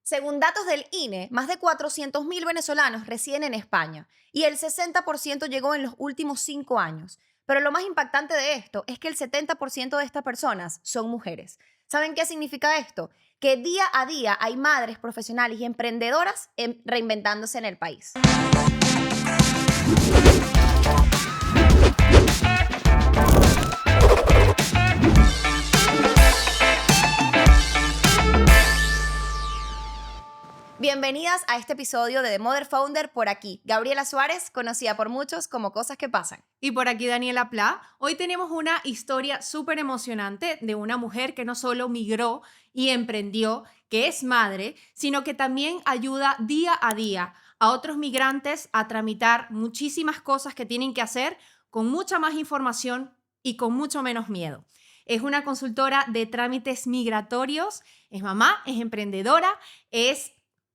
Según datos del INE, más de 400.000 venezolanos residen en España y el 60% llegó en los últimos 5 años. Pero lo más impactante de esto es que el 70% de estas personas son mujeres. ¿Saben qué significa esto? Que día a día hay madres profesionales y emprendedoras reinventándose en el país. Bienvenidas a este episodio de The Mother Founder. Por aquí, Gabriela Suárez, conocida por muchos como Cosas que Pasan. Y por aquí Daniela Pla. Hoy tenemos una historia súper emocionante de una mujer que no solo migró y emprendió, que es madre, sino que también ayuda día a día a otros migrantes a tramitar muchísimas cosas que tienen que hacer con mucha más información y con mucho menos miedo. Es una consultora de trámites migratorios, es mamá, es emprendedora, es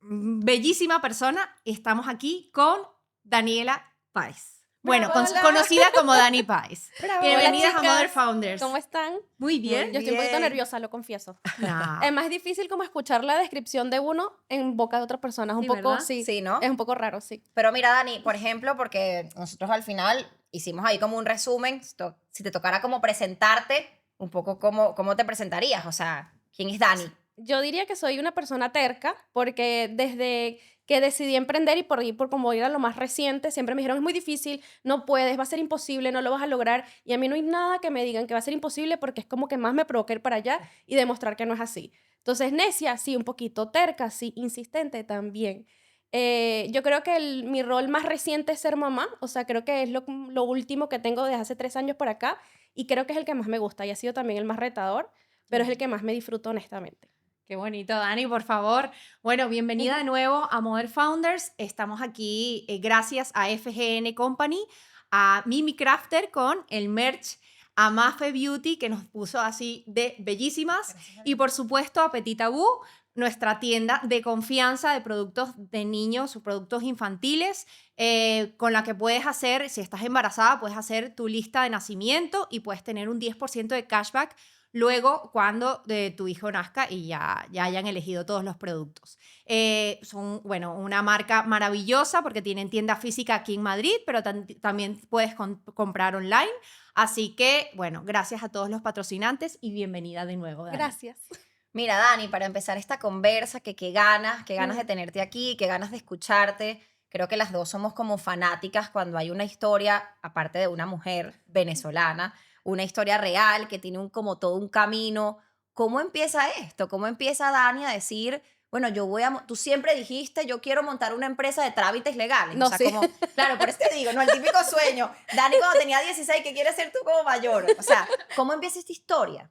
bellísima persona. Estamos aquí con Daniela Páez. Bueno, conocida como Dani Páez. Bienvenidas a Mother Founders. ¿Cómo están? Muy bien. Yo estoy un poquito nerviosa, lo confieso. Nah. Es más difícil como escuchar la descripción de uno en boca de otra persona. Es un Sí, poco, ¿verdad? Sí, ¿no? Es un poco raro, sí. Pero mira, Dani, por ejemplo, porque nosotros al final hicimos ahí como un resumen, si te tocara como presentarte, un poco cómo te presentarías, o sea, ¿quién es Dani? Yo diría que soy una persona terca porque desde que decidí emprender y por ir por como ir a lo más reciente, siempre me dijeron es muy difícil, no puedes, va a ser imposible, no lo vas a lograr. Y a mí no hay nada que me digan que va a ser imposible porque es como que más me provoca ir para allá y demostrar que no es así. Entonces, necia, sí, un poquito, terca, sí, insistente también. Yo creo que mi rol más reciente es ser mamá, o sea, creo que es lo último que tengo desde hace 3 años para acá y creo que es el que más me gusta y ha sido también el más retador, pero es el que más me disfruto honestamente. Qué bonito, Dani, por favor. Bueno, bienvenida de nuevo a Mother Founders. Estamos aquí gracias a FGN Company, a Mimi Crafter con el merch, a Mafe Beauty, que nos puso así de bellísimas, y por supuesto a Petit Tabú, nuestra tienda de confianza de productos de niños o productos infantiles, con la que puedes hacer, si estás embarazada, puedes hacer tu lista de nacimiento y puedes tener un 10% de cashback luego cuando tu hijo nazca y ya hayan elegido todos los productos. Son, bueno, una marca maravillosa porque tienen tienda física aquí en Madrid, pero también puedes comprar online. Así que, bueno, gracias a todos los patrocinantes y bienvenida de nuevo, Dani. Gracias. Mira, Dani, para empezar esta conversa, que qué ganas de tenerte aquí, qué ganas de escucharte. Creo que las dos somos como fanáticas cuando hay una historia, aparte de una mujer venezolana, una historia real que tiene como todo un camino. ¿Cómo empieza esto? ¿Cómo empieza Dani a decir, bueno, tú siempre dijiste, yo quiero montar una empresa de trámites legales? No, o sea, sí. claro, por eso te digo, no, el típico sueño. Dani cuando tenía 16, ¿qué quieres ser tú como mayor? O sea, ¿cómo empieza esta historia?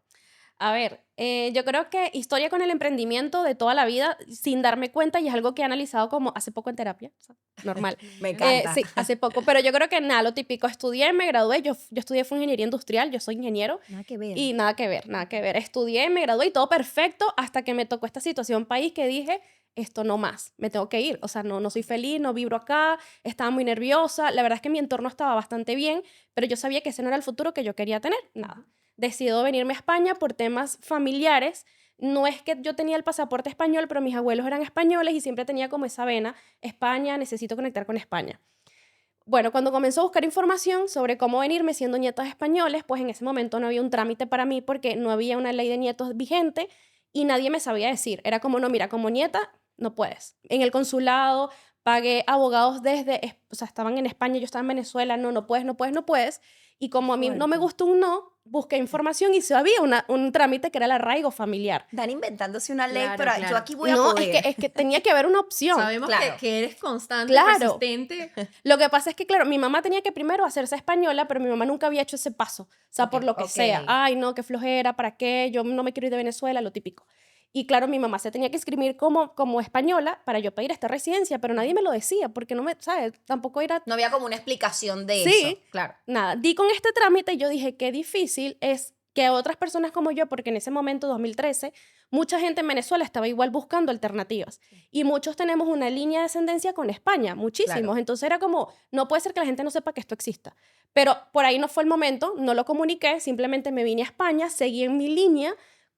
A ver, yo creo que historia con el emprendimiento de toda la vida, sin darme cuenta, y es algo que he analizado como hace poco en terapia, o sea, normal. Me encanta. Sí, hace poco, pero yo creo que nada, lo típico, estudié, me gradué, yo estudié fue ingeniería industrial, yo soy ingeniero, Nada que ver. y nada que ver, nada que ver. Estudié, me gradué y todo perfecto hasta que me tocó esta situación país que dije, esto no más, me tengo que ir, o sea, no soy feliz, no vibro acá, estaba muy nerviosa, la verdad es que mi entorno estaba bastante bien, pero yo sabía que ese no era el futuro que yo quería tener, nada. Decido venirme a España por temas familiares. No es que yo tenía el pasaporte español, pero mis abuelos eran españoles y siempre tenía como esa vena, España, necesito conectar con España. Bueno, cuando comenzó a buscar información sobre cómo venirme siendo nietos españoles, pues en ese momento no había un trámite para mí porque no había una ley de nietos vigente y nadie me sabía decir. Era como, no, mira, como nieta no puedes. En el consulado pagué abogados o sea, estaban en España, yo estaba en Venezuela, no puedes, no puedes, no puedes. Y como a mí no me gustó un no, busqué información y se había un trámite que era el arraigo familiar. Dani inventándose una ley, Claro, pero claro. yo aquí voy a No, poder. es que tenía que haber una opción. Sabemos Claro. que eres constante, Claro. persistente. Lo que pasa es que, claro, mi mamá tenía que primero hacerse española, pero mi mamá nunca había hecho ese paso. O sea, por lo que sea. Ay, no, qué flojera, ¿para qué? Yo no me quiero ir de Venezuela, lo típico. Y claro, mi mamá se tenía que inscribir como española para yo pedir esta residencia, pero nadie me lo decía, porque no me, ¿sabes? Tampoco era... No había como una explicación de Sí. eso. Claro. Nada, di con este trámite y yo dije, qué difícil es que otras personas como yo, porque en ese momento, 2013, mucha gente en Venezuela estaba igual buscando alternativas. Y muchos tenemos una línea de descendencia con España, muchísimos. Claro. Entonces era como, no puede ser que la gente no sepa que esto exista. Pero por ahí no fue el momento, no lo comuniqué, simplemente me vine a España, seguí en mi línea,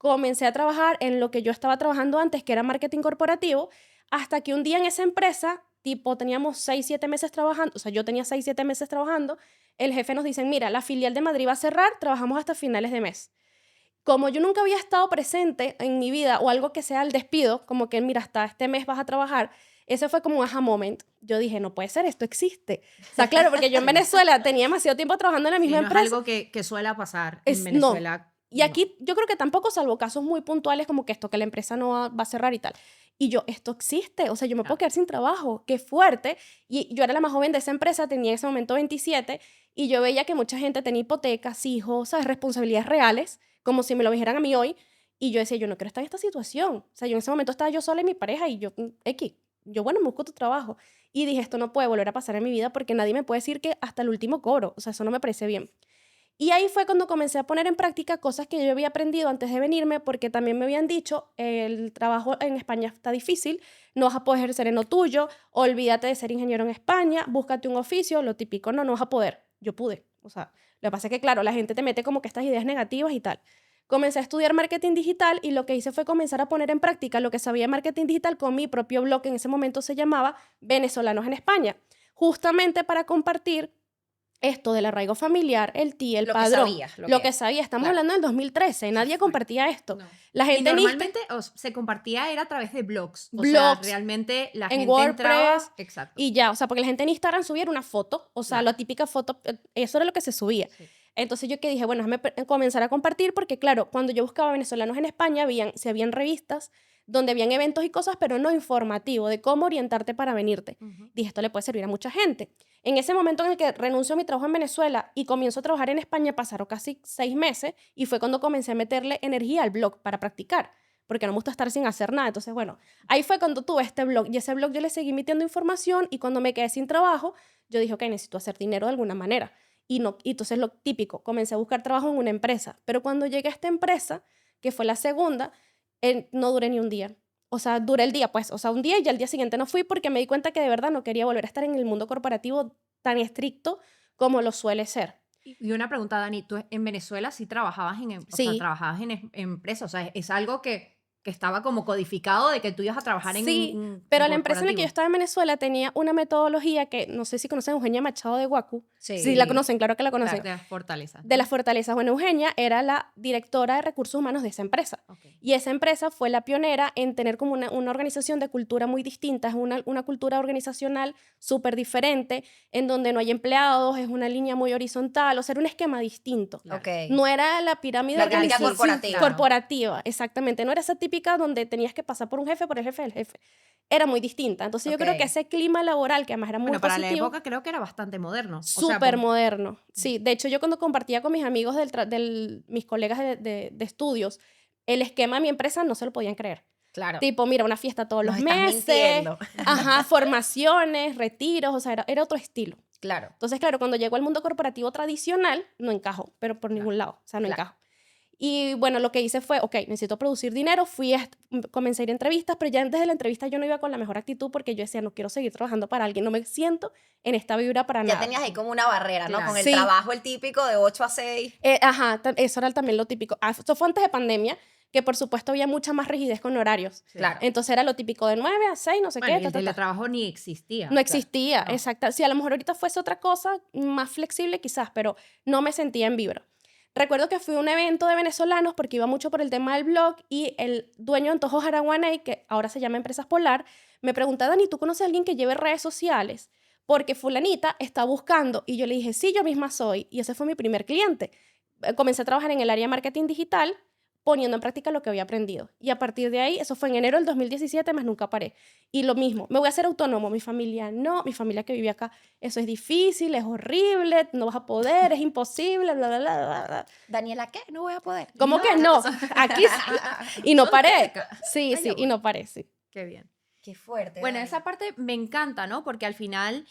comencé a trabajar en lo que yo estaba trabajando antes, que era marketing corporativo, hasta que un día en esa empresa, tipo, teníamos 6, 7 meses trabajando, o sea, yo tenía 6, 7 meses trabajando, el jefe nos dice, mira, la filial de Madrid va a cerrar, trabajamos hasta finales de mes. Como yo nunca había estado presente en mi vida o algo que sea el despido, como que mira, hasta este mes vas a trabajar, ese fue como un aha moment. Yo dije, no puede ser, esto existe. O sea, claro, porque yo en Venezuela tenía demasiado tiempo trabajando en la misma no empresa. es algo que suele pasar Es- en no. Venezuela. Y aquí yo creo que tampoco, salvo casos muy puntuales como que esto, que la empresa no va a cerrar y tal. Y yo, esto existe, o sea, yo me puedo Claro. quedar sin trabajo, qué fuerte. Y yo era la más joven de esa empresa, tenía en ese momento 27, y yo veía que mucha gente tenía hipotecas, hijos, ¿sabes? Responsabilidades reales, como si me lo dijeran a mí hoy. Y yo decía, yo no quiero estar en esta situación. O sea, yo en ese momento estaba yo sola y mi pareja, y yo, X, yo, bueno, me busco tu trabajo. Y dije, esto no puede volver a pasar en mi vida porque nadie me puede decir que hasta el último cobro. O sea, eso no me parece bien. Y ahí fue cuando comencé a poner en práctica cosas que yo había aprendido antes de venirme, porque también me habían dicho, el trabajo en España está difícil, no vas a poder ejercer en lo tuyo, olvídate de ser ingeniero en España, búscate un oficio, lo típico, no vas a poder. Yo pude. O sea, lo que pasa es que, claro, la gente te mete como que estas ideas negativas y tal. Comencé a estudiar marketing digital y lo que hice fue comenzar a poner en práctica lo que sabía de marketing digital con mi propio blog, que en ese momento se llamaba Venezolanos en España, justamente para compartir esto del arraigo familiar, el TIE, el Lo que padrón, sabías, lo que sabía. Estamos claro. hablando del 2013, nadie compartía esto. No. La Y gente en normalmente se compartía era a través de blogs. O sea, blogs, realmente la en gente entraba. WordPress Exacto. y ya, o sea, porque la gente en Instagram subía una foto, o sea, Claro. la típica foto, eso era lo que se subía. Sí. Entonces yo que dije, bueno, déjame comenzar a compartir porque claro, cuando yo buscaba venezolanos en España, se habían revistas donde habían eventos y cosas, pero no informativo de cómo orientarte para venirte. Ujú. Dije, esto le puede servir a mucha gente. En ese momento en el que renuncio a mi trabajo en Venezuela y comienzo a trabajar en España, pasaron casi 6 meses y fue cuando comencé a meterle energía al blog para practicar, porque no me gusta estar sin hacer nada. Entonces, bueno, ahí fue cuando tuve este blog y ese blog yo le seguí metiendo información y cuando me quedé sin trabajo, yo dije, ok, necesito hacer dinero de alguna manera. Y entonces lo típico, comencé a buscar trabajo en una empresa. Pero cuando llegué a esta empresa, que fue la segunda, no duré ni un día. O sea, duré el día, pues, o sea, un día y al día siguiente no fui porque me di cuenta que de verdad no quería volver a estar en el mundo corporativo tan estricto como lo suele ser. Y una pregunta, Dani, tú en Venezuela sí trabajabas o sea, Sí. trabajabas en empresas, o sea, es algo que estaba como codificado de que tú ibas a trabajar en Sí, un pero la empresa en la que yo corporativo. estaba en Venezuela tenía una metodología que no sé si conocen a Eugenia Machado de Guacu. Sí. Sí, la conocen, claro que la conocen. De las fortalezas. De las fortalezas. Bueno, Eugenia era la directora de recursos humanos de esa empresa. Okay. Y esa empresa fue la pionera en tener como una organización de cultura muy distinta, es una cultura organizacional súper diferente, en donde no hay empleados, es una línea muy horizontal, o sea, era un esquema distinto. Claro. Ok. No era la pirámide La típica organizacional corporativa. corporativa, exactamente. No era esa típica donde tenías que pasar por un jefe, por el jefe del jefe. Era muy distinta. Entonces yo creo Ok. que ese clima laboral, que además era muy Bueno, para la positivo, época creo que era bastante moderno. O sea, súper moderno. Sí, de hecho yo cuando compartía con mis amigos, mis colegas de estudios, el esquema de mi empresa no se lo podían creer. Claro. Tipo, mira, una fiesta todos Nos los estás meses, mintiendo. ajá, formaciones, retiros, o sea, era otro estilo. Claro. Entonces, claro, cuando llegó al mundo corporativo tradicional, no encajó, pero por ningún lado, o sea, no Claro. encajó. Y bueno, lo que hice fue, ok, necesito producir dinero, comencé a ir a entrevistas, pero ya antes de la entrevista yo no iba con la mejor actitud porque yo decía, no quiero seguir trabajando para alguien, no me siento en esta vibra para Ya nada. tenías ahí como una barrera, ¿no? Claro. Con el Sí. trabajo, el típico de 8 a 6. Ajá, eso era también lo típico. Esto fue antes de pandemia, que por supuesto había mucha más rigidez con horarios. Sí. Claro. Entonces era lo típico de 9 a 6, no sé bueno, qué. y el teletrabajo ni existía. No existía, No. exacto. Si a lo mejor ahorita fuese otra cosa, más flexible quizás, pero no me sentía en vibra. Recuerdo que fui a un evento de venezolanos porque iba mucho por el tema del blog y el dueño de Antojos Araguaney, que ahora se llama Empresas Polar, me preguntaba, Dani, ¿tú conoces a alguien que lleve redes sociales? Porque fulanita está buscando. Y yo le dije, sí, yo misma soy. Y ese fue mi primer cliente. Comencé a trabajar en el área de marketing digital, poniendo en práctica lo que había aprendido. Y a partir de ahí, eso fue en enero del 2017, más nunca paré. Y lo mismo, me voy a hacer autónomo. Mi familia no, mi familia que vivía acá, eso es difícil, es horrible, no vas a poder, es imposible, bla, bla, bla, bla, bla. Daniela, ¿qué? No voy a poder. ¿Cómo que no? Aquí sí. Y no Son paré. cerca. Sí, Ay, sí, ya y no paré, sí. Qué bien. Qué fuerte. Bueno, Dani. esa parte me encanta, ¿no? Porque al final,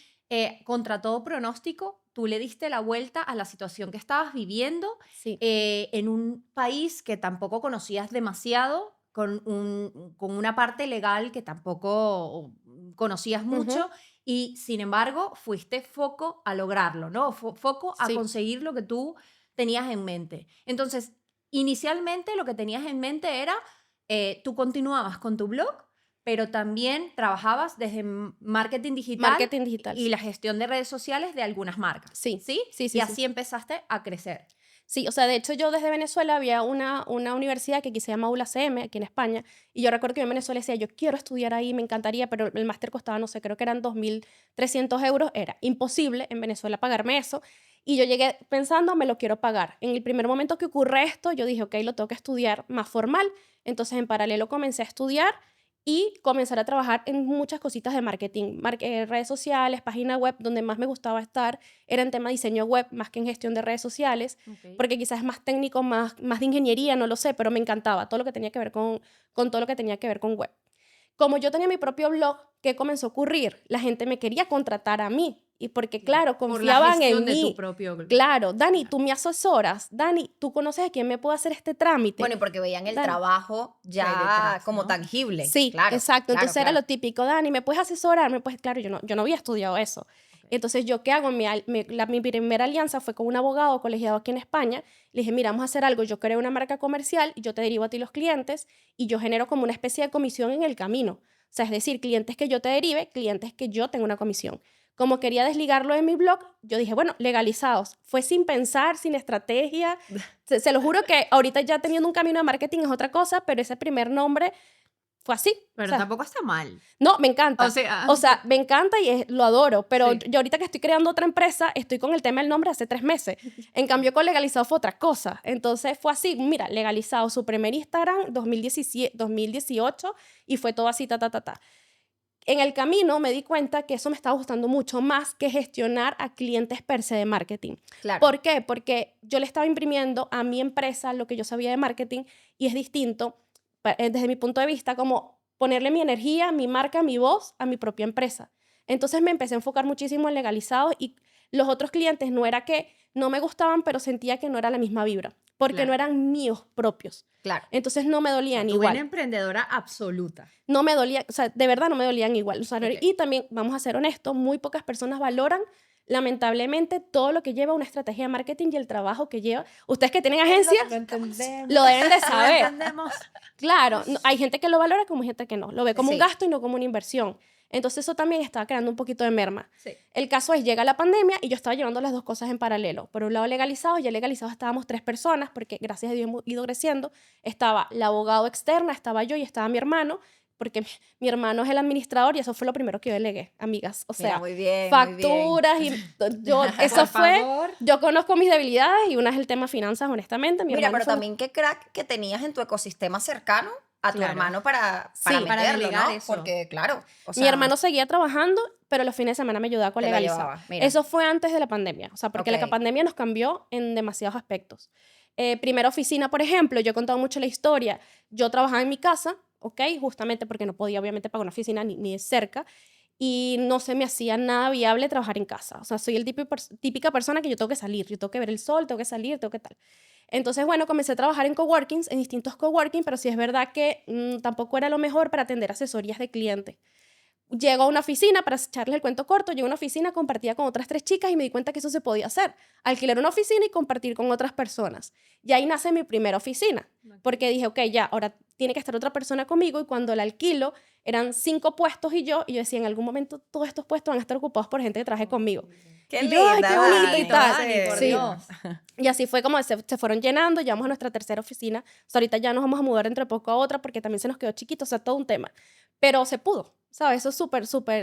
contra todo pronóstico, tú le diste la vuelta a la situación que estabas viviendo Sí. en un país que tampoco conocías demasiado, con una parte legal que tampoco conocías mucho, y sin embargo fuiste foco a lograrlo, ¿no? Foco a Sí. conseguir lo que tú tenías en mente. Entonces, inicialmente lo que tenías en mente era, tú continuabas con tu blog, pero también trabajabas desde marketing digital, Marketing digital, y la gestión de redes sociales de algunas marcas. Sí, ¿Sí? sí, sí, Y sí. así empezaste a crecer. Sí, o sea, de hecho yo desde Venezuela había una universidad que aquí se llama ULACM, aquí en España, y yo recuerdo que yo en Venezuela decía, yo quiero estudiar ahí, me encantaría, pero el máster costaba, no sé, creo que eran 2.300 euros, era imposible en Venezuela pagarme eso, y yo llegué pensando, me lo quiero pagar. En el primer momento que ocurre esto, yo dije, ok, lo tengo que estudiar más formal, entonces en paralelo comencé a estudiar y comenzar a trabajar en muchas cositas de marketing, redes sociales, página web, donde más me gustaba estar era en tema de diseño web, más que en gestión de redes sociales, porque quizás es más técnico, más de ingeniería, no lo sé, pero me encantaba todo lo que tenía que ver con todo lo que tenía que ver con web. Como yo tenía mi propio blog, ¿qué comenzó a ocurrir? La gente me quería contratar a mí, y porque claro, Por la confiaban gestión en de tu mí. propio blog. Claro, Dani, tú me asesoras, Dani, tú conoces a quién me puede hacer este trámite. Bueno, y porque veían el Dani. trabajo Que hay ya detrás, como ¿no? tangible. Sí, Claro, exacto. claro, Entonces era claro. lo típico, Dani, ¿me puedes asesorar? Claro, yo no había estudiado eso. Entonces, ¿yo qué hago? Mi primera alianza fue con un abogado colegiado aquí en España. Le dije, mira, vamos a hacer algo. Yo creo una marca comercial y yo te derivo a ti los clientes y yo genero como una especie de comisión en el camino. O sea, es decir, clientes que yo te derive, clientes que yo tengo una comisión. Como quería desligarlo de mi blog, yo dije, bueno, legalizados. Fue sin pensar, sin estrategia. Se lo juro que ahorita ya teniendo un camino de marketing es otra cosa, pero ese primer nombre fue así. Pero O sea, tampoco está mal. no, me encanta. O sea, Me encanta y lo adoro, pero Sí. yo ahorita que estoy creando otra empresa, estoy con el tema del nombre hace 3 meses. En cambio, con legalizado fue otra cosa. Entonces fue así, mira, legalizado, su primer Instagram 2018 y fue todo así, ta. En el camino me di cuenta que eso me estaba gustando mucho más que gestionar a clientes per se de marketing. Claro. ¿Por qué? Porque yo le estaba imprimiendo a mi empresa lo que yo sabía de marketing y es distinto, desde mi punto de vista, como ponerle mi energía, mi marca, mi voz a mi propia empresa. Entonces me empecé a enfocar muchísimo en legalizados y los otros clientes no era que no me gustaban, pero sentía que no era la misma vibra, porque Claro. no eran míos propios. Claro. Entonces no me dolían Tú igual. eres emprendedora absoluta. No me dolía, o sea, de verdad no me dolían igual. O sea, Ok. y también, vamos a ser honestos, muy pocas personas valoran, lamentablemente, todo lo que lleva una estrategia de marketing y el trabajo que lleva. Ustedes que tienen agencias, entendemos. lo deben de Lo saber. entendemos. Claro, hay gente que lo valora como gente que no. Lo ve como un Sí. gasto y no como una inversión. Entonces eso también estaba creando un poquito de merma. Sí. El caso es, llega la pandemia y yo estaba llevando las dos cosas en paralelo. Por un lado legalizados, ya legalizados estábamos 3 personas, porque gracias a Dios hemos ido creciendo. Estaba la abogado externa, estaba yo y estaba mi hermano, porque mi hermano es el administrador y eso fue lo primero que yo delegué, amigas. O Mira, sea, muy bien, muy bien. facturas y eso Por fue, favor. yo conozco mis debilidades y una es el tema finanzas, honestamente. Mi Mira, hermano pero fue un- también qué crack que tenías en tu ecosistema cercano a tu Claro. hermano para Sí, meterlo, para delegar ¿no? eso. Porque, claro, o Mi sea, hermano seguía trabajando, pero los fines de semana me ayudaba con te lo legalizar. llevaba, mira. Eso fue antes de la pandemia, o sea, porque la Ok. pandemia nos cambió en demasiados aspectos. Primera oficina, por ejemplo, yo he contado mucho la historia. Yo trabajaba en mi casa, ¿ok? Justamente porque no podía, obviamente, pagar una oficina ni de cerca. Y no se me hacía nada viable trabajar en casa. O sea, soy el típica persona que yo tengo que salir, yo tengo que ver el sol, tengo que salir, tengo que tal. Entonces, bueno, comencé a trabajar en coworkings, en distintos coworkings, pero sí es verdad que tampoco era lo mejor para atender asesorías de clientes. Llego a una oficina, para echarles el cuento corto, llego a una oficina, compartía con otras 3 chicas y me di cuenta que eso se podía hacer. Alquilar una oficina y compartir con otras personas. Y ahí nace mi primera oficina, porque dije, ok, ya, ahora tiene que estar otra persona conmigo y cuando la alquilo eran 5 puestos y yo decía, en algún momento todos estos puestos van a estar ocupados por gente que traje conmigo. Qué Y yo, ay, linda, qué bonito Dani, y tal. Dani, por Sí. Dios. Y así fue como se fueron llenando, llegamos a nuestra tercera oficina. O sea, ahorita ya nos vamos a mudar entre poco a otra porque también se nos quedó chiquito, o sea, todo un tema. Pero se pudo, ¿sabes? Eso es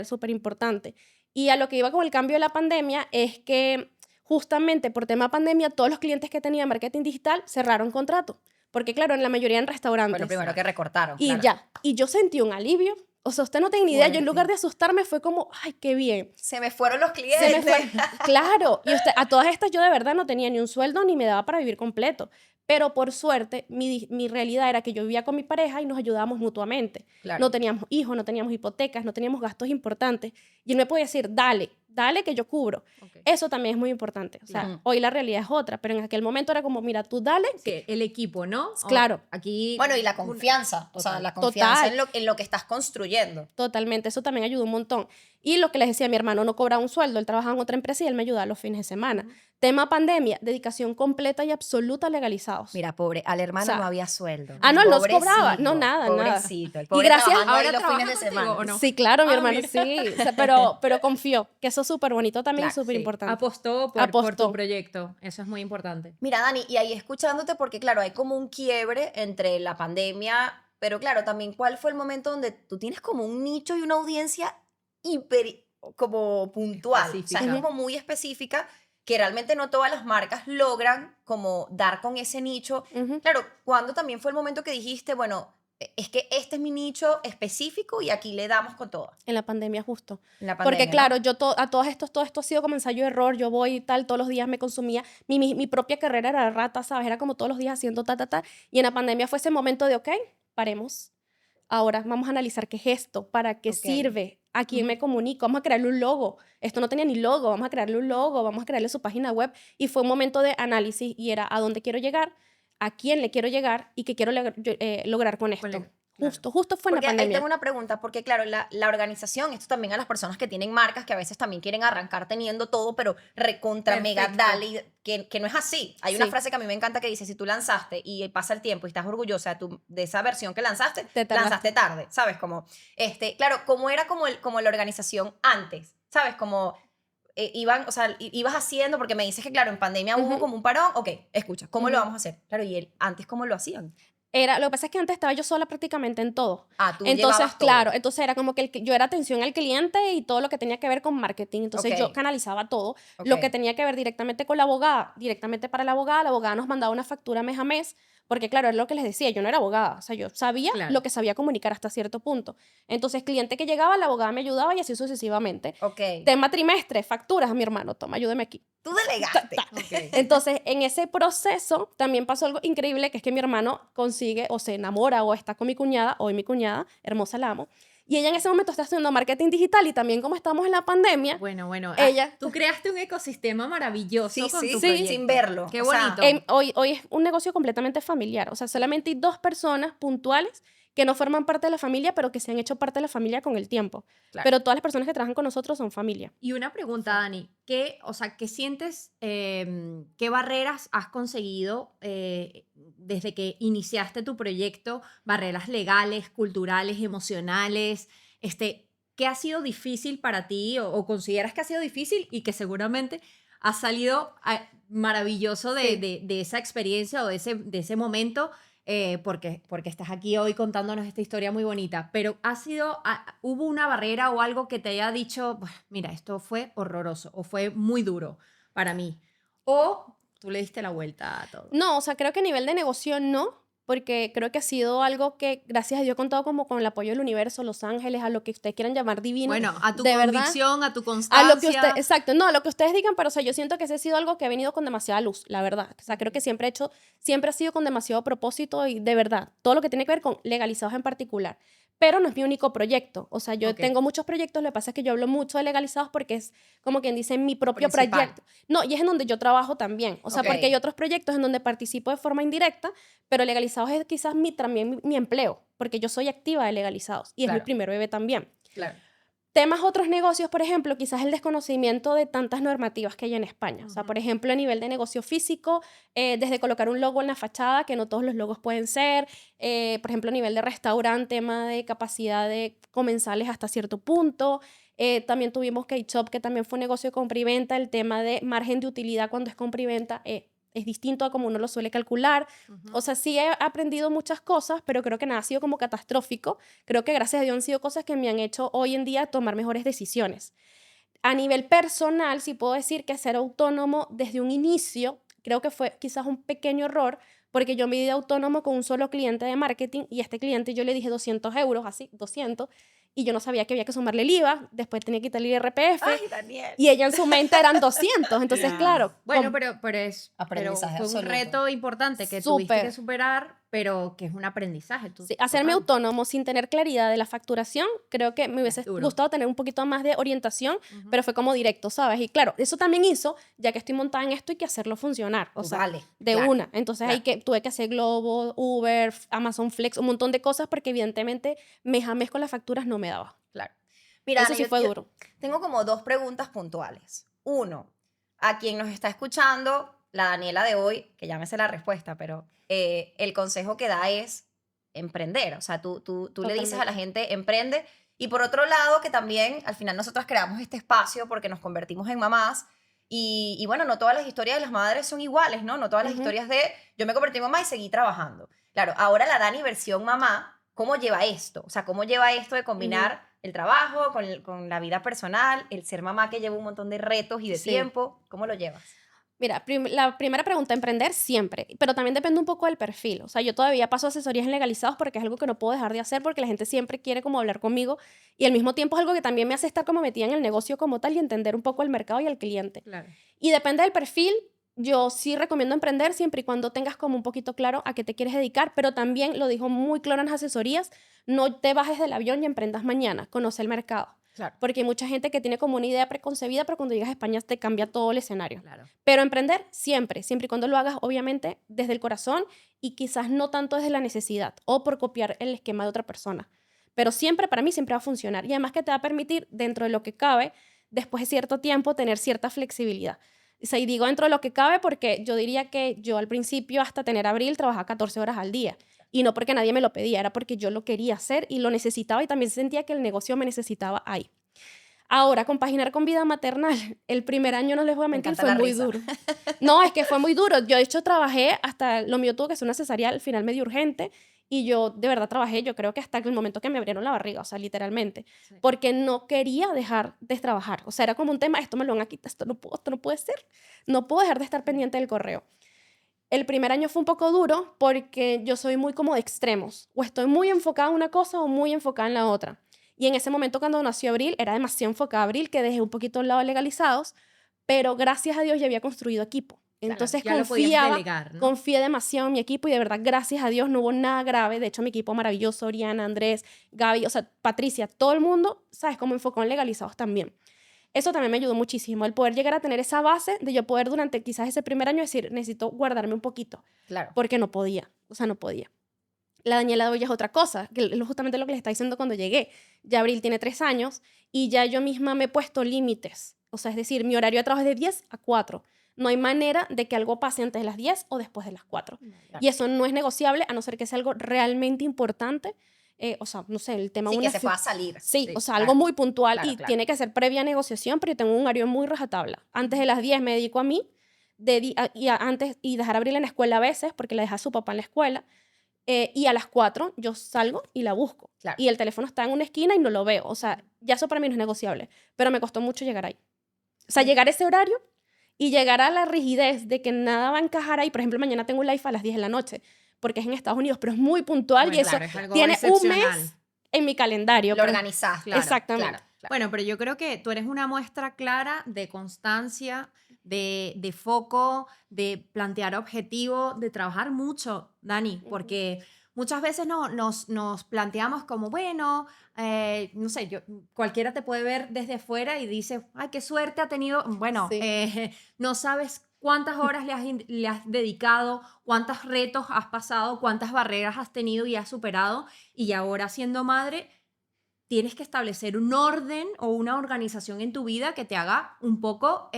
súper importante. Y a lo que iba con el cambio de la pandemia es que justamente por tema pandemia todos los clientes que tenía marketing digital cerraron contrato. Porque claro, en la mayoría en restaurantes. Fue lo primero que recortaron. Y claro. ya. Y yo sentí un alivio. O sea, usted no tiene ni idea. Yo en Fuerte. lugar de asustarme fue como, ay, qué bien. Se me fueron los Se clientes. me fue. Claro. Y a todas estas yo de verdad no tenía ni un sueldo ni me daba para vivir completo. Pero por suerte, mi realidad era que yo vivía con mi pareja y nos ayudábamos mutuamente. Claro. No teníamos hijos, no teníamos hipotecas, no teníamos gastos importantes. Y él me podía decir, dale que yo cubro. Ok. Eso también es muy importante. O sea, Claro. hoy la realidad es otra, pero en aquel momento era como, mira, tú dale. Sí, el equipo, ¿no? Claro. Aquí. Bueno, y la confianza, o sea, Total. la confianza Total. en lo que estás construyendo. Totalmente, eso también ayudó un montón. Y lo que les decía, mi hermano no cobraba un sueldo, él trabajaba en otra empresa y él me ayudaba los fines de semana. Tema pandemia, dedicación completa y absoluta a legalizados. Mira, pobre, al hermano O sea, no había sueldo. no nos cobraba, no, nada, nada. Pobrecito, el Y pobre gracias- trabajando ahí ¿Ahora los fines trabaja de contigo semana. o no? Sí, claro, mi Ah, hermano, mira. sí. O sea, pero confió, que eso es súper bonito también Claro, y súper sí. importante. Apostó por Apostó. tu proyecto. Eso es muy importante. Mira, Dani, y ahí escuchándote, porque claro, hay como un quiebre entre la pandemia, pero claro, también cuál fue el momento donde tú tienes como un nicho y una audiencia hiper, como puntual, o sea, es Específica. como muy específica, que realmente no todas las marcas logran como dar con ese nicho. Ujú. Claro, ¿cuándo también fue el momento que dijiste, bueno, es que este es mi nicho específico y aquí le damos con todo? En la pandemia justo. En la pandemia, Porque claro, ¿no? yo a todo esto ha sido como ensayo-error, yo voy y tal, todos los días me consumía, mi propia carrera era rata, ¿sabes? Era como todos los días haciendo ta, y en la pandemia fue ese momento de, ok, paremos, ahora vamos a analizar qué es esto, para qué Ok. sirve, a quién me Ujú. comunico, vamos a crearle un logo, esto no tenía ni logo, vamos a crearle un logo, vamos a crearle su página web, y fue un momento de análisis, y era a dónde quiero llegar, a quién le quiero llegar, y qué quiero lograr con esto. Claro. Justo fue en la Porque ahí pandemia. tengo una pregunta, porque claro, la organización, esto también a las personas que tienen marcas, que a veces también quieren arrancar teniendo todo, pero recontra mega Perfecto. dale, que no es así. Hay una Sí. frase que a mí me encanta que dice, si tú lanzaste y pasa el tiempo y estás orgullosa de esa versión que lanzaste, Te tardaste. lanzaste tarde, ¿sabes? Como, claro, ¿cómo era como la organización antes? ¿Sabes? Como iban, o sea, ibas haciendo, porque me dices que claro, en pandemia hubo Ujú. como un parón, ok, escucha, ¿cómo lo Ujú. vamos a hacer? Claro, y antes, ¿cómo lo hacían? Lo que pasa es que antes estaba yo sola prácticamente en todo. Tú Entonces, llevabas todo. claro, entonces era como que yo era atención al cliente y todo lo que tenía que ver con marketing. Entonces yo Ok. canalizaba todo. Lo que Ok. tenía que ver directamente con la abogada, directamente para la abogada nos mandaba una factura mes a mes, porque claro, es lo que les decía, yo no era abogada, o sea, yo sabía Claro. lo que sabía comunicar hasta cierto punto. Entonces, cliente que llegaba, la abogada me ayudaba y así sucesivamente. Ok. Tema trimestre, facturas, mi hermano, toma, ayúdeme aquí. Tú delegaste. Ok. Entonces, en ese proceso también pasó algo increíble, que es que mi hermano consigue o se enamora o está con mi cuñada, hoy mi cuñada, hermosa la amo, y ella en ese momento está haciendo marketing digital y también como estamos en la pandemia, Bueno. ella... Tú creaste un ecosistema maravilloso Sí, con sí, tu sí, proyecto. sin verlo. Qué O sea, bonito. Hoy es un negocio completamente familiar, o sea, solamente hay 2 personas puntuales que no forman parte de la familia, pero que se han hecho parte de la familia con el tiempo. Claro. Pero todas las personas que trabajan con nosotros son familia. Y una pregunta, Dani, ¿qué sientes, qué barreras has conseguido desde que iniciaste tu proyecto? Barreras legales, culturales, emocionales, ¿qué ha sido difícil para ti o consideras que ha sido difícil y que seguramente ha salido maravilloso Sí. de esa experiencia o de ese momento? Porque estás aquí hoy contándonos esta historia muy bonita, pero ¿hubo una barrera o algo que te haya dicho, "Buah, mira, esto fue horroroso o fue muy duro para mí"? ¿O tú le diste la vuelta a todo? No, o sea, creo que a nivel de negocio no, porque creo que ha sido algo que, gracias a Dios, he contado como con el apoyo del universo, los ángeles, a lo que ustedes quieran llamar divino. Bueno, a tu de verdad, convicción, a tu a constancia. lo que usted, exacto, no, a lo que ustedes digan, pero o sea, yo siento que ese ha sido algo que ha venido con demasiada luz, la verdad. O sea, creo que siempre ha sido con demasiado propósito y de verdad, todo lo que tiene que ver con legalizados en particular. Pero no es mi único proyecto. O sea, yo Ok. tengo muchos proyectos, lo que pasa es que yo hablo mucho de legalizados porque es como quien dice mi propio Principal. proyecto. No, y es en donde yo trabajo también. O sea, Ok. porque hay otros proyectos en donde participo de forma indirecta, pero legalizados es quizás también mi empleo, porque yo soy activa de legalizados y es mi Claro. primer bebé también. Claro. Temas otros negocios, por ejemplo, quizás el desconocimiento de tantas normativas que hay en España. O sea, Ujú. por ejemplo, a nivel de negocio físico, desde colocar un logo en la fachada, que no todos los logos pueden ser. Por ejemplo, a nivel de restaurante, tema de capacidad de comensales hasta cierto punto. También tuvimos K-Shop, que también fue un negocio de compra y venta. El tema de margen de utilidad cuando es compra y venta es distinto a como uno lo suele calcular. Ujú. O sea, sí he aprendido muchas cosas, pero creo que nada ha sido como catastrófico. Creo que gracias a Dios han sido cosas que me han hecho hoy en día tomar mejores decisiones. A nivel personal, sí puedo decir que ser autónomo desde un inicio, creo que fue quizás un pequeño error, porque yo me di de autónomo con un solo cliente de marketing y a este cliente yo le dije 200 euros, así, 200, y yo no sabía que había que sumarle el IVA, después tenía que quitarle el IRPF, Ay, Daniel. y ella en su mente eran 200. Entonces, Ya. claro, Bueno, com- pero Aprendizaje fue un absoluto. reto importante que tuviste Súper. que superar, pero que es un aprendizaje. sí, hacerme total. autónomo sin tener claridad de la facturación, creo que me hubiese Duro. gustado tener un poquito más de orientación, Ujú. pero fue como directo, ¿sabes? Y claro, eso también hizo, ya que estoy montada en esto, y que hacerlo funcionar, o Tú sea, vale, de claro, una. Entonces ahí claro. tuve que hacer Globo, Uber, Amazon Flex, un montón de cosas, porque evidentemente mes a mes con las facturas no me daba. Claro. Mira, Eso Ana, sí fue duro. tengo como 2 preguntas puntuales. Uno, a quien nos está escuchando, la Daniela de hoy, que ya me sé la respuesta, pero el consejo que da es emprender. O sea, tú le dices a la Totalmente. gente, emprende. Y por otro lado, que también al final nosotras creamos este espacio porque nos convertimos en mamás. Y bueno, no todas las historias de las madres son iguales, ¿no? No todas las Ujú. historias de yo me convertí en mamá y seguí trabajando. Claro, ahora la Dani versión mamá, ¿cómo lleva esto? O sea, ¿cómo lleva esto de Ujú. combinar el trabajo con la vida personal, el ser mamá que lleva un montón de retos y de Sí. tiempo? ¿Cómo lo llevas? Mira, la primera pregunta, emprender siempre, pero también depende un poco del perfil. O sea, yo todavía paso asesorías en legalizados porque es algo que no puedo dejar de hacer porque la gente siempre quiere como hablar conmigo y al mismo tiempo es algo que también me hace estar como metida en el negocio como tal y entender un poco el mercado y el cliente. Claro. Y depende del perfil, yo sí recomiendo emprender siempre y cuando tengas como un poquito claro a qué te quieres dedicar, pero también lo dijo muy claro en las asesorías, no te bajes del avión y emprendas mañana, conoce el mercado. Claro, Porque hay mucha gente que tiene como una idea preconcebida, pero cuando llegas a España te cambia todo el escenario. claro. Pero emprender siempre, siempre y cuando lo hagas, obviamente, desde el corazón y quizás no tanto desde la necesidad o por copiar el esquema de otra persona. Pero siempre, para mí, siempre va a funcionar. Y además que te va a permitir, dentro de lo que cabe, después de cierto tiempo, tener cierta flexibilidad. O sea, y digo dentro de lo que cabe porque yo diría que yo al principio, hasta tener Abril, trabajaba 14 horas al día. Y no porque nadie me lo pedía, era porque yo lo quería hacer y lo necesitaba y también sentía que el negocio me necesitaba ahí. Ahora, compaginar con vida maternal, el primer año, no les voy a Me mentir, encanta fue la muy risa. duro. No, es que fue muy duro. Yo, de hecho, trabajé hasta lo mío tuvo que ser una cesárea al final medio urgente y yo de verdad trabajé, yo creo que hasta el momento que me abrieron la barriga, o sea, literalmente, Sí. porque no quería dejar de trabajar. O sea, era como un tema, esto me lo van a quitar, esto no puede ser. No puedo dejar de estar pendiente del correo. El primer año fue un poco duro porque yo soy muy como de extremos. O estoy muy enfocada en una cosa o muy enfocada en la otra. Y en ese momento cuando nació Abril, era demasiado enfocada a Abril que dejé un poquito al lado legalizados, pero gracias a Dios ya había construido equipo. Claro. Entonces Ya lo podías delegar, ¿no? confié demasiado en mi equipo y de verdad, gracias a Dios, no hubo nada grave. De hecho, mi equipo maravilloso, Oriana, Andrés, Gaby, o sea, Patricia, todo el mundo, ¿sabes? Como enfocó en legalizados también. Eso también me ayudó muchísimo, el poder llegar a tener esa base de yo poder durante quizás ese primer año decir, necesito guardarme un poquito, Claro. porque no podía, o sea, no podía. La Daniela de hoy es otra cosa, que es justamente lo que le estaba diciendo cuando llegué. Ya Abril tiene 3 años y ya yo misma me he puesto límites. O sea, es decir, mi horario de trabajo es de 10 a 4. No hay manera de que algo pase antes de las 10 o después de las 4. Y eso no es negociable a no ser que sea algo realmente importante. O sea, no sé, el tema de Sí, una que se pueda salir. Sí, Sí, o sea, algo claro, muy puntual claro, y claro. tiene que ser previa negociación, pero yo tengo un horario muy rajatabla. Antes de las 10 me dedico a mí y dejar Abril en la escuela a veces, porque la deja su papá en la escuela. Y a las 4 yo salgo y la busco. Claro. Y el teléfono está en una esquina y no lo veo. O sea, ya eso para mí no es negociable. Pero me costó mucho llegar ahí. O sea, llegar a ese horario y llegar a la rigidez de que nada va a encajar ahí. Por ejemplo, mañana tengo un live a las 10 de la noche, porque es en Estados Unidos, pero es muy puntual Bueno, y eso claro, es algo tiene un excepcional. mes en mi calendario. Lo pero- organizaste. Claro, Exactamente. Claro. Bueno, pero yo creo que tú eres una muestra clara de constancia, de foco, de plantear objetivos, de trabajar mucho, Dani, porque muchas veces nos planteamos como, bueno, no sé, cualquiera te puede ver desde afuera y dice, ay, qué suerte ha tenido. Bueno, Sí. no sabes cuántas horas le has dedicado, cuántos retos has pasado, cuántas barreras has tenido y has superado, y ahora siendo madre tienes que establecer un orden o una organización en tu vida que te haga un poco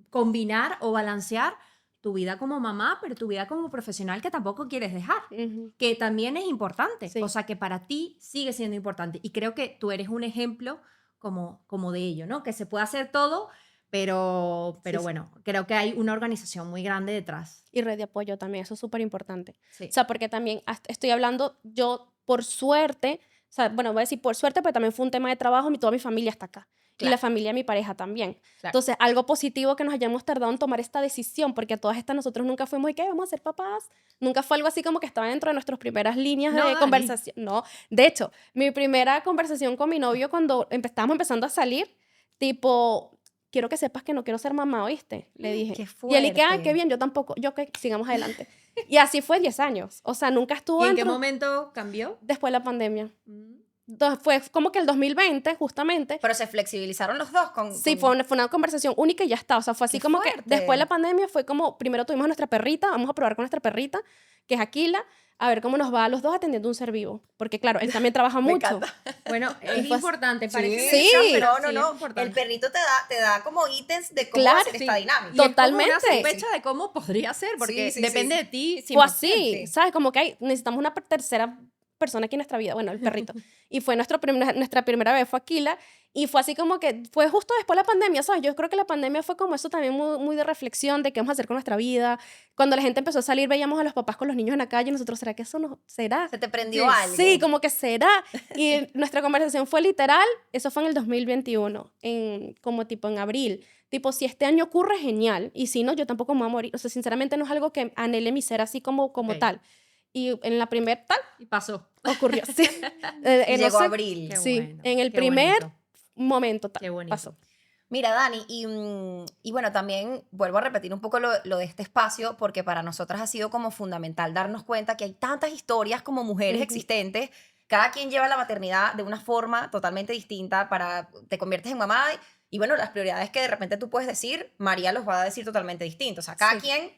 combinar o balancear tu vida como mamá, pero tu vida como profesional que tampoco quieres dejar, Ujú. que también es importante. Sí. O sea, que para ti sigue siendo importante. Y creo que tú eres un ejemplo como de ello, ¿no? Que se puede hacer todo, pero Sí, sí. bueno, creo que hay una organización muy grande detrás. Y red de apoyo también, eso es súper importante. Sí. O sea, porque también estoy hablando, yo por suerte, o sea, bueno, voy a decir por suerte, pero también fue un tema de trabajo, toda mi familia está acá. Y Claro. la familia de mi pareja también. Claro. Entonces, algo positivo que nos hayamos tardado en tomar esta decisión, porque a todas estas nosotros nunca fuimos y que vamos a ser papás. Nunca fue algo así como que estaba dentro de nuestras primeras líneas No, de Dani. conversación. No, de hecho, mi primera conversación con mi novio cuando estábamos empezando a salir, tipo, quiero que sepas que no quiero ser mamá, ¿oíste? Le dije. Qué Y él y que, ah, fuerte. qué bien, yo tampoco. Yo que sigamos adelante. Y así fue 10 años. O sea, nunca estuvo ¿Y en qué dentro momento cambió? después de la pandemia. Fue como que el 2020, justamente. Pero se flexibilizaron los dos con... Sí, fue una conversación única y ya está. O sea, fue así ¡Qué como que fuerte! después de la pandemia fue como, primero tuvimos a nuestra perrita, vamos a probar con nuestra perrita, que es Aquila. a ver cómo nos va a los dos atendiendo un ser vivo. Porque claro, él también trabaja Me mucho. encanta. Bueno, es pues, importante. Sí, Parece sí, pero no, sí no. es importante. El perrito te da como ítems de cómo Claro, hacer esta dinámica. Y es como Totalmente. una sospecha de cómo podría ser, porque Sí, sí, depende sí. de ti. Fue 100%. así, sí. ¿sabes? Como que necesitamos una tercera persona aquí en nuestra vida, bueno, el perrito. Y fue nuestra primera vez, fue Aquila, y fue así como que fue justo después de la pandemia, ¿sabes? Yo creo que la pandemia fue como eso también muy, muy de reflexión de qué vamos a hacer con nuestra vida. Cuando la gente empezó a salir, veíamos a los papás con los niños en la calle y nosotros, ¿será que eso no será? Se te prendió Sí, algo. Sí, como que será. Y nuestra conversación fue literal, eso fue en el 2021, como tipo en abril. Tipo, si este año ocurre, genial. Y si no, yo tampoco me voy a morir. O sea, sinceramente no es algo que anhele mi ser así como Ok. tal. Y en la primer tal Y pasó. ocurrió, sí. Y No llegó sé, abril. Qué sí, bueno, en el qué primer bonito. momento tal Qué bonito. pasó. Mira, Dani, y bueno, también vuelvo a repetir un poco lo de este espacio, porque para nosotras ha sido como fundamental darnos cuenta que hay tantas historias como mujeres Ujú. existentes. Cada quien lleva la maternidad de una forma totalmente distinta. Te conviertes en mamá y bueno, las prioridades que de repente tú puedes decir, María los va a decir totalmente distintos. O sea, cada Sí. quien,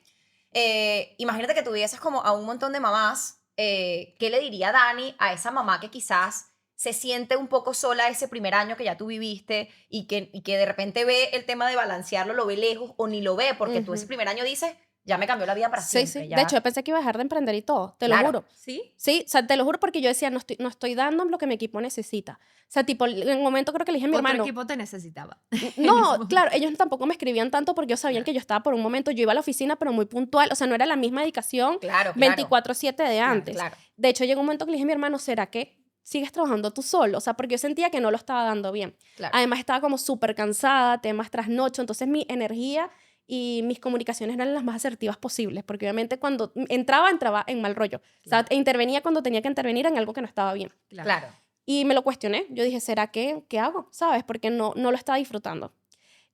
imagínate que tuvieses como a un montón de mamás, ¿qué le diría Dani a esa mamá que quizás se siente un poco sola ese primer año que ya tú viviste y que de repente ve el tema de balancearlo, lo ve lejos o ni lo ve porque tú ese Ujú. primer año dices, ya me cambió la vida para Sí, siempre. sí. Ya. De hecho, yo pensé que iba a dejar de emprender y todo, te lo Claro. juro. ¿Sí? Sí, o sea, te lo juro porque yo decía, no estoy dando lo que mi equipo necesita. O sea, tipo, en un momento creo que le dije a mi Otro hermano, equipo te necesitaba. en ese no, momento. claro, ellos tampoco me escribían tanto porque ellos sabían Claro. que yo estaba por un momento, yo iba a la oficina, pero muy puntual, o sea, no era la misma dedicación Claro, claro. 24/7 de antes. Claro. De hecho, llegó un momento que le dije a mi hermano, ¿será que sigues trabajando tú solo? O sea, porque yo sentía que no lo estaba dando bien. Claro. Además, estaba como súper cansada, temas trasnocho, entonces mi energía y mis comunicaciones eran las más asertivas posibles, porque obviamente cuando entraba en mal rollo. O sea, Claro. intervenía cuando tenía que intervenir en algo que no estaba bien. Claro. Y me lo cuestioné. Yo dije, ¿será que qué hago? ¿Sabes? Porque no lo estaba disfrutando.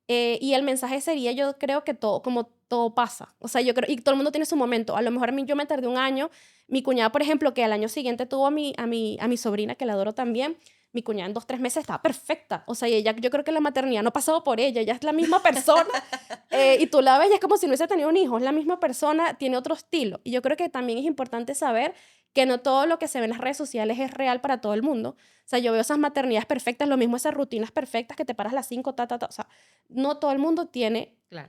Y el mensaje sería, yo creo que todo, como todo pasa. O sea, yo creo, y todo el mundo tiene su momento. A lo mejor a mí yo me tardé un año. Mi cuñada, por ejemplo, que al año siguiente tuvo a mi sobrina, que la adoro también. Mi cuñada en 2, 3 meses estaba perfecta. O sea, y ella, yo creo que la maternidad no ha pasado por ella. Es la misma persona. Y tú la ves y es como si no hubiese tenido un hijo. Es la misma persona, tiene otro estilo. Y yo creo que también es importante saber que no todo lo que se ve en las redes sociales es real para todo el mundo. O sea, yo veo esas maternidades perfectas, lo mismo esas rutinas perfectas que te paras a las 5, ta, ta, ta. O sea, no todo el mundo tiene Claro.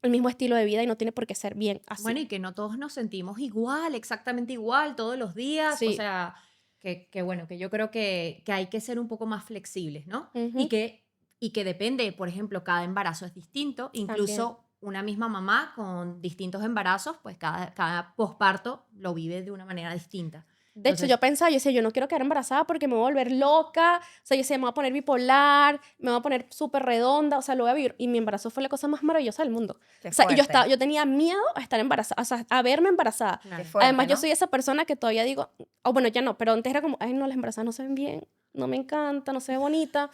el mismo estilo de vida y no tiene por qué ser bien así. Bueno, y que no todos nos sentimos igual, exactamente igual, todos los días. Sí. O sea, que bueno, que yo creo que hay que ser un poco más flexibles, ¿no? Ujú. Y que depende, por ejemplo, cada embarazo es distinto. Incluso una misma mamá con distintos embarazos, pues cada posparto lo vive de una manera distinta. De hecho, yo pensaba, yo decía, yo no quiero quedar embarazada porque me voy a volver loca. O sea, yo decía, me voy a poner bipolar, me voy a poner súper redonda, o sea, lo voy a vivir. Y mi embarazo fue la cosa más maravillosa del mundo. Qué O sea, y fuerte. yo tenía miedo a estar embarazada, o sea, a verme embarazada. Claro. Qué fuerte, Además, yo ¿no? soy esa persona que todavía digo, oh, bueno, ya no, pero antes era como, ay, no, las embarazadas no se ven bien, no me encanta, no se ve bonita.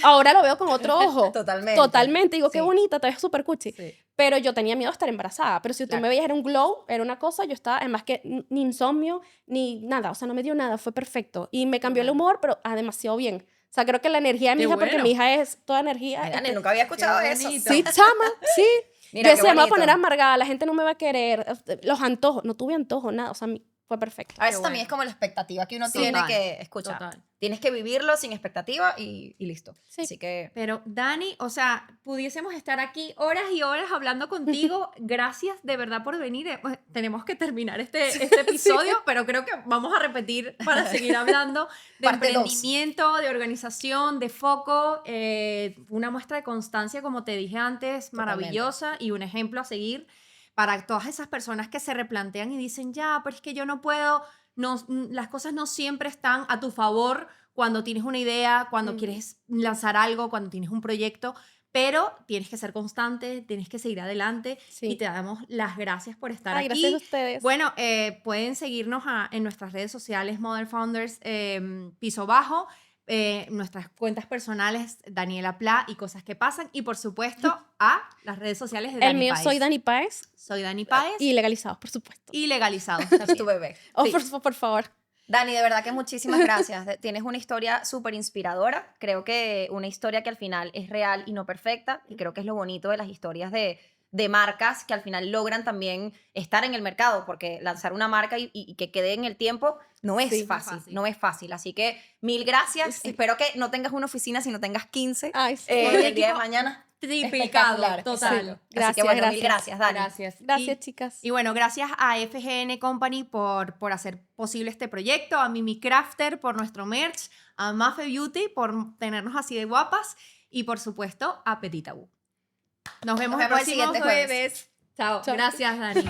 Ahora lo veo con otro ojo. Totalmente. Totalmente, digo, qué Sí. bonita, te ves súper cuchi. Sí. Pero yo tenía miedo de estar embarazada. Pero si tú Claro. me veías, era un glow, era una cosa, yo estaba, además que ni insomnio, ni nada, o sea, no me dio nada, fue perfecto. Y me cambió el bueno. humor, pero demasiado bien. O sea, creo que la energía de mi Qué hija, porque bueno. mi hija es toda energía. Ay, Dani, nunca había escuchado eso. bonito. Sí, chama, sí. Mira, Yo qué decía, me voy a bonito. poner amargada, la gente no me va a querer. Los antojos, no tuve antojos, nada, o sea, fue perfecto. A veces Qué también bueno. es como la expectativa que uno Sí. tiene Total, que escuchar. total. Tienes que vivirlo sin expectativa y listo. Sí. Así que Pero Dani, o sea, pudiésemos estar aquí horas y horas hablando contigo. Gracias de verdad por venir. Pues, tenemos que terminar este episodio, pero creo que vamos a repetir para seguir hablando de Parte dos. emprendimiento, de organización, de foco. Una muestra de constancia, como te dije antes, Totalmente. maravillosa y un ejemplo a seguir para todas esas personas que se replantean y dicen, ya, pero es que yo no puedo. No, las cosas no siempre están a tu favor cuando tienes una idea, cuando Mm. quieres lanzar algo, cuando tienes un proyecto, pero tienes que ser constante, tienes que seguir adelante Sí. y te damos las gracias por estar Ay, aquí. gracias a ustedes. Bueno, pueden seguirnos en nuestras redes sociales, Mother Founders, piso bajo, nuestras cuentas personales, Daniela Pla y Cosas que Pasan, y por supuesto a las redes sociales de Dani El mío Páez. soy Dani Páez Soy Dani Páez y legalizados, por supuesto. y legalizados es también. tu bebé. Oh, Sí. por favor. Dani, de verdad que muchísimas gracias. Tienes una historia súper inspiradora. Creo que una historia que al final es real y no perfecta. Y creo que es lo bonito de las historias de de marcas que al final logran también estar en el mercado, porque lanzar una marca y que quede en el tiempo no es Sí, fácil, no es fácil. Así que 1000 gracias. Sí. Espero que no tengas una oficina, sino tengas 15 Ay, sí. el día de mañana. Triplicado, Espectacular, total. exacto. Así Gracias, que bueno, gracias. 1000 gracias, Dani. Gracias. Gracias, chicas. Y bueno, gracias a FGN Company por hacer posible este proyecto, a Mimi Crafter por nuestro merch, a Mafe Beauty por tenernos así de guapas y por supuesto a Petit Tabú. Nos vemos el vemos el próximo siguiente jueves. jueves. Chao. Chao. Gracias, Dani.